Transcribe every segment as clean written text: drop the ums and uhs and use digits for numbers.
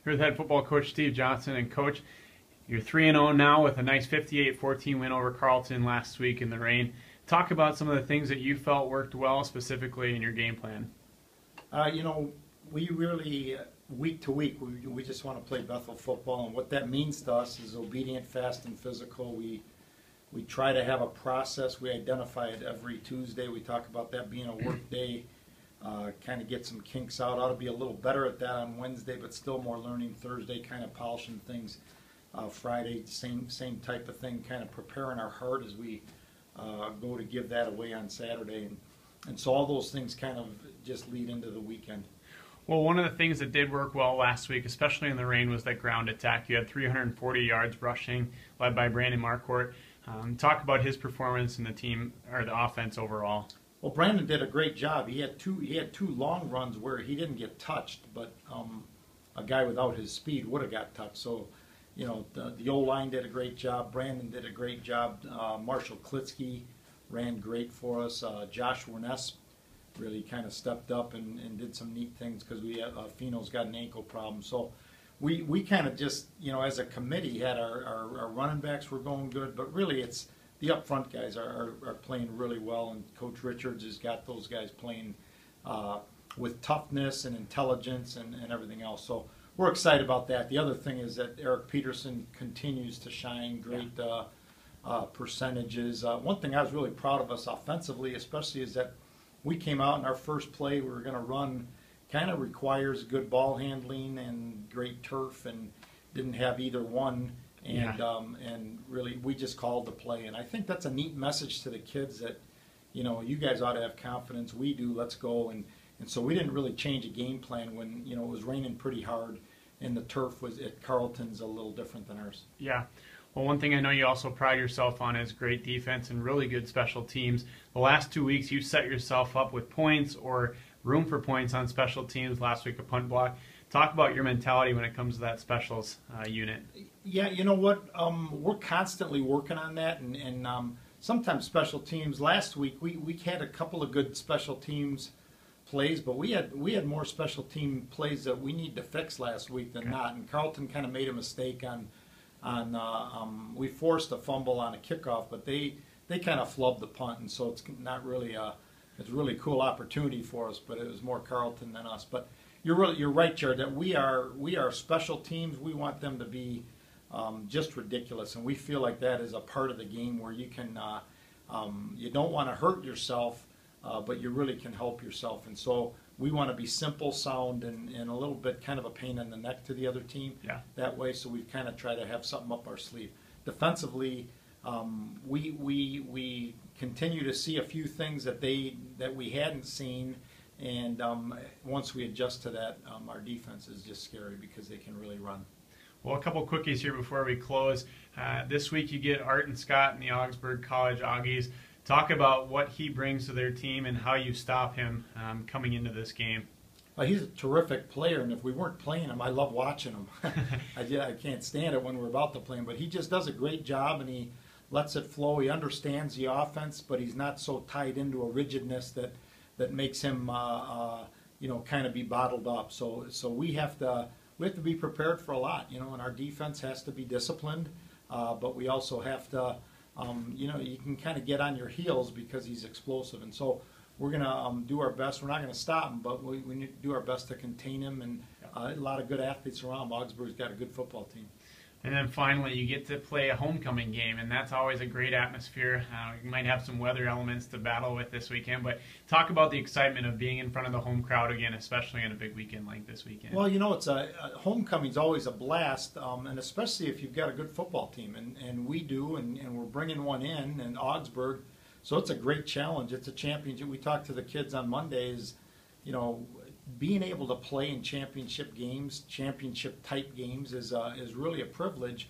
Here with head football coach Steve Johnson. And coach, you're 3-0 now with a nice 58-14 win over Carleton last week in the rain. Talk about some of the things that you felt worked well specifically in your game plan. We really, week to week, we just want to play Bethel football, and what that means to us is obedient, fast, and physical. We try to have a process. We identify it every Tuesday. We talk about that being a work day, kind of get some kinks out. Ought to be a little better at that on Wednesday, but still more learning Thursday, kind of polishing things. Friday, same type of thing, kind of preparing our heart as we go to give that away on Saturday. And so all those things kind of just lead into the weekend. Well, one of the things that did work well last week, especially in the rain, was that ground attack. You had 340 yards rushing, led by Brandon Marquardt. Talk about his performance and the team, or the offense overall. Well, Brandon did a great job. He had two long runs where he didn't get touched, but a guy without his speed would have got touched. So, the O-line did a great job. Brandon did a great job. Marshall Klitsky ran great for us. Josh Wernes really kind of stepped up and did some neat things because Fino's got an ankle problem. So we kind of just, as a committee, had our running backs were going good, but really it's the up front guys are playing really well, and Coach Richards has got those guys playing with toughness and intelligence and everything else. So we're excited about that. The other thing is that Eric Peterson continues to shine, great percentages. One thing I was really proud of us offensively, especially, is that we came out in our first play. We were going to run, kind of requires good ball handling and great turf, and didn't have either one. And really, we just called the play. And I think that's a neat message to the kids that, you guys ought to have confidence. We do. Let's go. And so we didn't really change a game plan when, it was raining pretty hard, and the turf was at Carleton's a little different than ours. Yeah. Well, one thing I know you also pride yourself on is great defense and really good special teams. The last 2 weeks, you set yourself up with points or room for points on special teams. Last week, a punt block. Talk about your mentality when it comes to that specials unit. Yeah, you know what? We're constantly working on that, and sometimes special teams. Last week, we had a couple of good special teams plays, but we had more special team plays that we need to fix last week than not. And Carleton kind of made a mistake on we forced a fumble on a kickoff, but they kind of flubbed the punt, and so it's not really it's a really cool opportunity for us, but it was more Carleton than us. But you're right, Jared, that we are special teams. We want them to be just ridiculous, and we feel like that is a part of the game where you can you don't want to hurt yourself, but you really can help yourself. And so we want to be simple, sound, and a little bit kind of a pain in the neck to the other team that way. So we've kind of tried to have something up our sleeve. Defensively, we continue to see a few things that we hadn't seen, and once we adjust to that, our defense is just scary because they can really run. Well, a couple quickies here before we close. This week you get Arden Scott and the Augsburg College Aggies. Talk about what he brings to their team and how you stop him coming into this game. Well, he's a terrific player, and if we weren't playing him, I love watching him. I can't stand it when we're about to play him, but he just does a great job, and he lets it flow. He understands the offense, but he's not so tied into a rigidness that makes him, kind of be bottled up. So we have to be prepared for a lot, and our defense has to be disciplined, but we also have to. You can kind of get on your heels because he's explosive, and so we're going to do our best. We're not going to stop him, but we need to do our best to contain him, and a lot of good athletes around. Augsburg's got a good football team. And then finally, you get to play a homecoming game, and that's always a great atmosphere. You might have some weather elements to battle with this weekend, but talk about the excitement of being in front of the home crowd again, especially on a big weekend like this weekend. Well, it's homecoming's always a blast, and especially if you've got a good football team, and we do, and we're bringing one in Augsburg, so it's a great challenge. It's a championship. We talked to the kids on Mondays, being able to play in championship games, championship-type games, is really a privilege,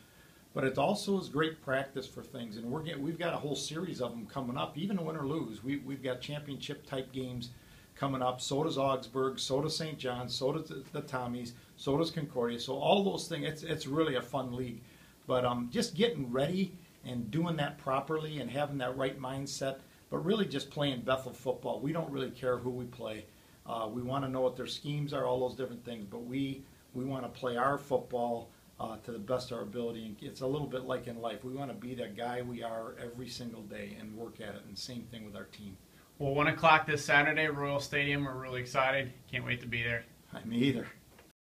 but it also is great practice for things. And we've got a whole series of them coming up, even win or lose. We've got championship-type games coming up. So does Augsburg, so does St. John's, so does the Tommies, so does Concordia. So all those things, it's really a fun league. But just getting ready and doing that properly and having that right mindset, but really just playing Bethel football. We don't really care who we play. We want to know what their schemes are, all those different things, but we We want to play our football to the best of our ability. And it's a little bit like in life. We want to be that guy we are every single day and work at it. And same thing with our team. Well, 1 o'clock this Saturday, Royal Stadium. We're really excited. Can't wait to be there. Me either.